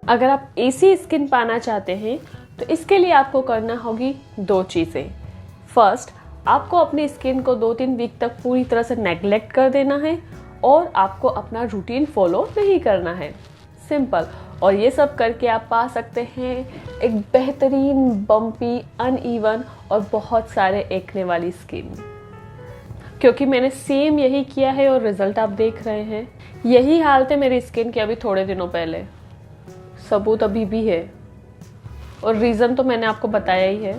अगर आप ऐसी स्किन पाना चाहते हैं तो इसके लिए आपको करना होगी 2 चीज़ें। फर्स्ट, आपको अपनी स्किन को 2-3 वीक तक पूरी तरह से नेग्लेक्ट कर देना है और आपको अपना रूटीन फॉलो नहीं करना है। सिंपल। और ये सब करके आप पा सकते हैं एक बेहतरीन, बम्पी, अनइवन और बहुत सारे एक्ने वाली स्किन। क्योंकि मैंने सेम यही किया है और रिजल्ट आप देख रहे हैं। यही हालत है मेरी स्किन की अभी थोड़े दिनों पहले। सबूत अभी भी है और रीज़न तो मैंने आपको बताया ही है।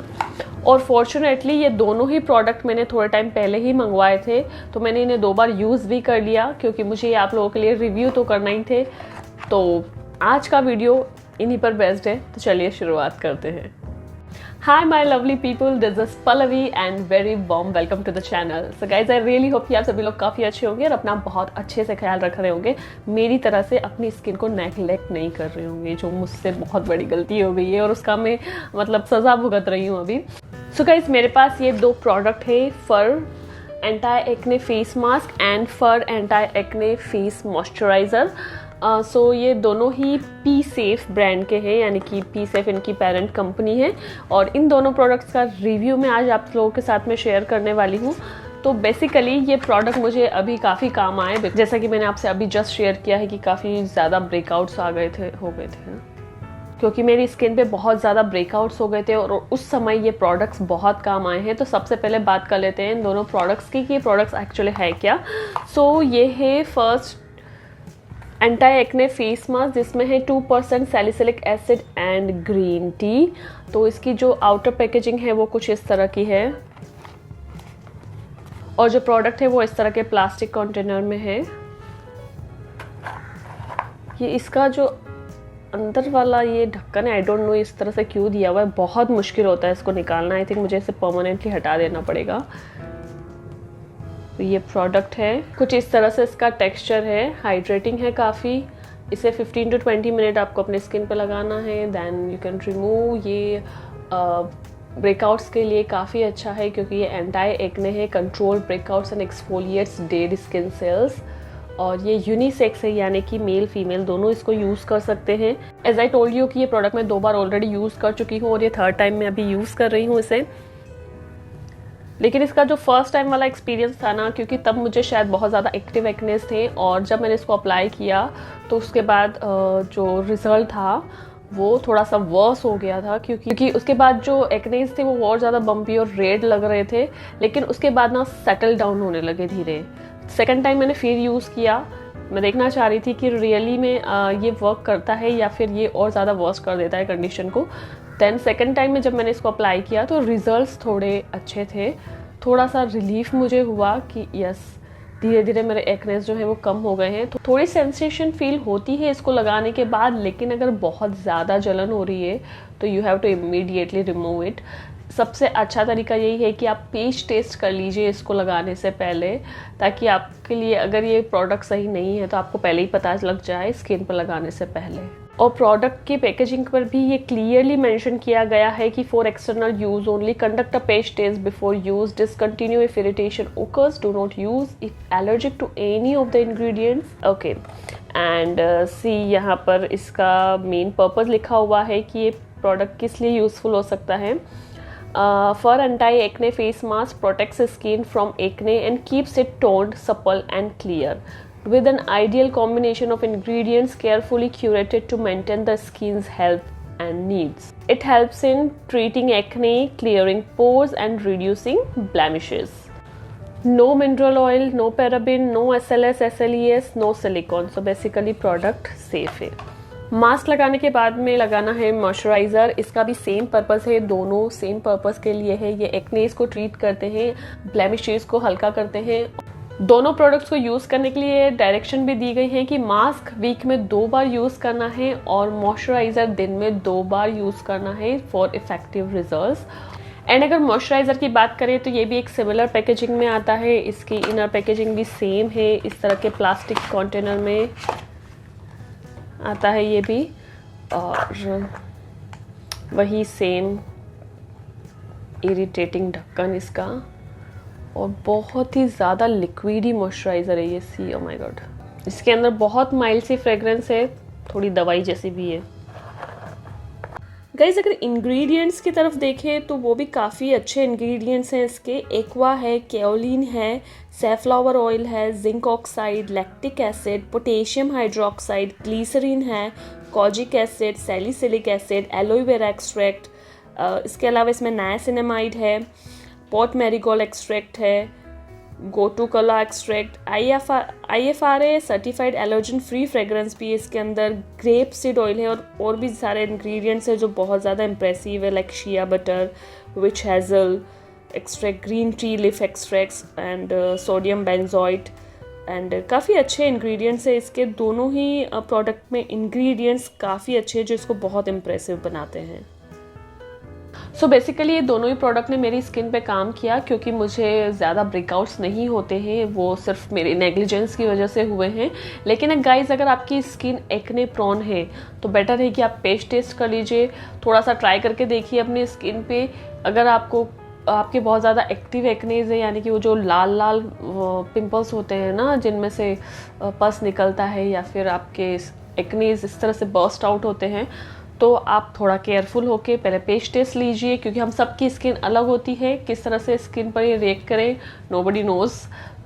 और फॉर्चुनेटली ये दोनों ही प्रोडक्ट मैंने थोड़े टाइम पहले ही मंगवाए थे, तो मैंने इन्हें 2 बार यूज़ भी कर लिया क्योंकि मुझे आप लोगों के लिए रिव्यू तो करना ही थे। तो आज का वीडियो इन्हीं पर बेस्ड है, तो चलिए शुरुआत करते हैं। Hi my lovely people, this is Pallavi and very warm welcome to the channel. So guys, I really hope कि आप सभी लोग काफ़ी अच्छे होंगे और अपना बहुत अच्छे से ख्याल रख रहे होंगे। मेरी तरह से अपनी स्किन को नेग्लेक्ट नहीं कर रहे होंगे, जो मुझसे बहुत बड़ी गलती हो गई है और उसका मैं मतलब सज़ा भुगत रही हूँ अभी। So guys, मेरे पास ये 2 प्रोडक्ट है, for anti acne face mask and for anti acne face moisturizer. So ये दोनों ही पी सेफ ब्रांड के हैं, यानी कि पी सेफ इनकी पेरेंट कंपनी है। और इन दोनों प्रोडक्ट्स का रिव्यू मैं आज आप लोगों के साथ में शेयर करने वाली हूँ। तो बेसिकली ये प्रोडक्ट मुझे अभी काफ़ी काम आए, जैसा कि मैंने आपसे अभी जस्ट शेयर किया है कि काफ़ी ज़्यादा ब्रेकआउट्स हो गए थे क्योंकि मेरी स्किन पे बहुत ज़्यादा ब्रेकआउट्स हो गए थे और उस समय ये प्रोडक्ट्स बहुत काम आए हैं। तो सबसे पहले बात कर लेते हैं इन दोनों प्रोडक्ट्स की कि ये प्रोडक्ट्स एक्चुअली है क्या। सो ये है first anti acne face mask, जिसमें है 2% salicylic acid and green tea. तो इसकी जो आउटर पैकेजिंग है वो कुछ इस तरह की है और जो प्रोडक्ट है वो इस तरह के प्लास्टिक कंटेनर में है। ये इसका जो अंदर वाला ये ढक्कन है, आई डोंट नो इस तरह से क्यों दिया हुआ है, बहुत मुश्किल होता है इसको निकालना। आई थिंक मुझे इसे परमानेंटली हटा देना पड़ेगा। तो ये प्रोडक्ट है, कुछ इस तरह से इसका टेक्सचर है, हाइड्रेटिंग है काफ़ी। इसे 15 to 20 मिनट आपको अपने स्किन पे लगाना है, देन यू कैन रिमूव। ये ब्रेकआउट्स के लिए काफ़ी अच्छा है क्योंकि ये एंटी एक्ने है, control breakouts and exfoliates dead skin cells. और ये यूनिसेक्स है, यानी कि मेल फीमेल दोनों इसको यूज़ कर सकते हैं। एज आई टोल्ड यू कि ये प्रोडक्ट मैं 2 बार ऑलरेडी यूज़ कर चुकी हूँ और ये 3rd टाइम मैं अभी यूज़ कर रही हूँ इसे। लेकिन इसका जो फर्स्ट टाइम वाला एक्सपीरियंस था ना, क्योंकि तब मुझे शायद बहुत ज़्यादा एक्टिव एक्नेस थे और जब मैंने इसको अप्लाई किया तो उसके बाद जो रिज़ल्ट था वो थोड़ा सा वर्स हो गया था क्योंकि उसके बाद जो एक्नेस थे वो और ज़्यादा बम्पी और रेड लग रहे थे, लेकिन उसके बाद ना सेटल डाउन होने लगे धीरे। 2nd टाइम मैंने फिर यूज़ किया, मैं देखना चाह रही थी कि रियली में ये वर्क करता है या फिर ये और ज़्यादा वर्स कर देता है कंडीशन को। देन 2nd टाइम में जब मैंने इसको अप्लाई किया तो रिजल्ट्स थोड़े अच्छे थे, थोड़ा सा रिलीफ मुझे हुआ कि यस, धीरे धीरे मेरे एक्नेस जो है वो कम हो गए हैं। तो थोड़ी सेंसेशन फील होती है इसको लगाने के बाद, लेकिन अगर बहुत ज़्यादा जलन हो रही है तो you have to immediately remove it. सबसे अच्छा तरीका यही है कि आप पेच टेस्ट कर लीजिए इसको लगाने से पहले, ताकि आपके लिए अगर ये प्रोडक्ट सही नहीं है तो आपको पहले ही पता लग जाए स्किन पर लगाने से पहले। और प्रोडक्ट की पैकेजिंग पर भी ये क्लियरली मेंशन किया गया है कि for external use only, conduct a patch test before use, discontinue if irritation occurs, do not use if allergic to any of the ingredients. Okay, and see यहाँ पर इसका मेन पर्पज लिखा हुआ है कि ये प्रोडक्ट किस लिए यूजफुल हो सकता है। Fur anti-acne face mask protects skin from acne and keeps it toned, supple and clear, with an ideal combination of ingredients carefully curated to maintain the skin's health and needs. It helps in treating acne, clearing pores and reducing blemishes. No mineral oil, no paraben, no SLS, SLES, no silicone. So basically product safe है। Mask लगाने के बाद में लगाना है moisturiser. इसका भी same purpose है, दोनों सेम पर्पस के लिए है। ये एक्नेस को ट्रीट करते हैं, ब्लेमिशेस को हल्का करते हैं। दोनों प्रोडक्ट्स को यूज़ करने के लिए डायरेक्शन भी दी गई है कि मास्क वीक में 2 बार यूज़ करना है और मॉइस्चराइज़र दिन में 2 बार यूज़ करना है फॉर इफेक्टिव रिजल्ट्स। एंड अगर मॉइस्चराइज़र की बात करें तो ये भी एक सिमिलर पैकेजिंग में आता है, इसकी इनर पैकेजिंग भी सेम है, इस तरह के प्लास्टिक कंटेनर में आता है ये भी, और वही सेम इरिटेटिंग ढक्कन इसका, और बहुत ही ज़्यादा लिक्विडी मॉइस्चराइज़र है ये। सी ओ माय गॉड, इसके अंदर बहुत माइल्ड सी फ्रेग्रेंस है, थोड़ी दवाई जैसी भी है। गाइस अगर इंग्रेडिएंट्स की तरफ देखें तो वो भी काफ़ी अच्छे इंग्रेडिएंट्स हैं इसके। एक्वा है, केओलिन है, सैफ्लावर ऑयल है, zinc oxide, lactic acid, potassium hydroxide, glycerine है, kojic acid, salicylic acid, aloe vera extract, इसके अलावा इसमें नायासिनामाइड है, पॉट मैरीगोल्ड एक्सट्रैक्ट है, गोटू कला extract, IFRA certified allergen free fragrance भी है इसके अंदर, ग्रेप सीड ऑयल है, और भी सारे इंग्रेडिएंट्स हैं जो बहुत ज़्यादा इंप्रेसिव है, like shea butter, which hassle extract, green tea leaf extracts and sodium benzoate, and काफ़ी अच्छे इंग्रेडिएंट्स है इसके। दोनों ही प्रोडक्ट में इंग्रेडिएंट्स काफ़ी अच्छे हैं जो इसको बहुत इंप्रेसिव बनाते हैं। सो बेसिकली ये दोनों ही प्रोडक्ट ने मेरी स्किन पे काम किया, क्योंकि मुझे ज़्यादा ब्रेकआउट्स नहीं होते हैं, वो सिर्फ मेरी नेग्लिजेंस की वजह से हुए हैं। लेकिन गाइज अगर आपकी स्किन एक्ने प्रोन है तो बेटर है कि आप पेस्ट टेस्ट कर लीजिए, थोड़ा सा ट्राई करके देखिए अपनी स्किन पे। अगर आपके बहुत ज़्यादा एक्टिव एक्नेज है, यानी कि वो जो लाल लाल पिंपल्स होते हैं ना जिनमें से पस निकलता है, या फिर आपके एक्नेज इस तरह से बर्स्ट आउट होते हैं, तो आप थोड़ा केयरफुल होके पहले पेस्ट टेस्ट लीजिए, क्योंकि हम सबकी स्किन अलग होती है, किस तरह से स्किन पर ये रिएक्ट करें नोबडी नोज।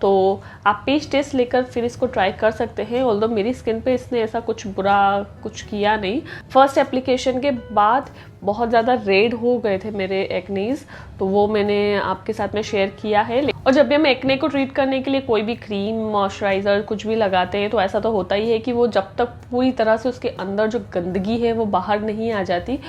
तो आप पेस्ट टेस्ट लेकर फिर इसको ट्राई कर सकते हैं। ऑल्दो मेरी स्किन पे इसने ऐसा कुछ बुरा कुछ किया नहीं। फर्स्ट एप्लीकेशन के बाद बहुत ज़्यादा रेड हो गए थे मेरे एक्नीज, तो वो मैंने आपके साथ में शेयर किया है। और जब भी हम एक्ने को ट्रीट करने के लिए कोई भी क्रीम, मॉइस्चराइज़र कुछ भी लगाते हैं तो ऐसा तो होता ही है कि वो जब तक पूरी तरह से उसके अंदर जो गंदगी है वो बाहर नहीं आ जाती,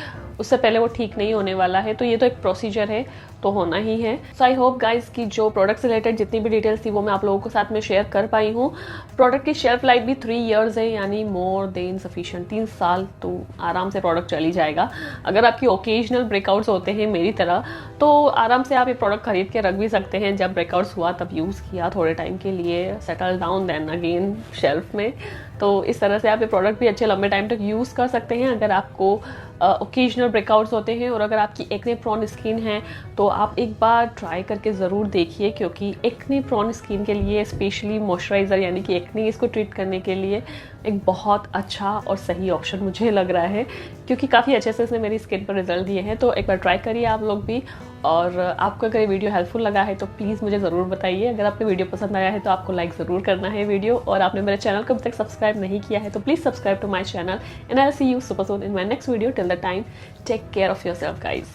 उससे पहले वो ठीक नहीं होने वाला है। तो ये तो एक प्रोसीजर है, तो होना ही है। सो आई होप गाइज कि जो प्रोडक्ट से रिलेटेड जितनी भी डिटेल्स थी वो मैं आप लोगों के साथ में शेयर कर पाई हूँ। प्रोडक्ट की शेल्फ लाइफ भी 3 years है, यानी मोर देन सफिशिएंट, 3 साल तो आराम से प्रोडक्ट चल ही जाएगा। अगर आपकी ओकेजनल ब्रेकआउट्स होते हैं मेरी तरह, तो आराम से आप ये प्रोडक्ट खरीद के रख भी सकते हैं। जब ब्रेकआउट्स हुआ तब यूज़ किया थोड़े टाइम के लिए, settle down, then again shelf में। तो इस तरह से आप ये प्रोडक्ट भी अच्छे लंबे टाइम तक यूज़ कर सकते हैं अगर आपको ओकेजनल ब्रेकआउट्स होते हैं। और अगर आपकी एक्ने प्रोन स्किन है तो आप एक बार ट्राई करके ज़रूर देखिए, क्योंकि एक्ने प्रोन स्किन के लिए स्पेशली मॉइस्चराइज़र यानी कि एक्ने इसको ट्रीट करने के लिए एक बहुत अच्छा और सही ऑप्शन मुझे लग रहा है, क्योंकि काफ़ी अच्छे से इसने मेरी स्किन पर रिजल्ट दिए हैं। तो एक बार ट्राई करिए आप लोग भी। और आपको अगर ये वीडियो हेल्पफुल लगा है तो प्लीज़ मुझे ज़रूर बताइए। अगर आपको वीडियो पसंद आया है तो आपको लाइक ज़रूर करना है वीडियो, और आपने मेरे चैनल को अभी तक सब्सक्राइब नहीं किया है तो please subscribe to my channel, and I will see you super soon in my next video. Till the time, take care of yourself guys,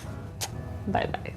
bye bye.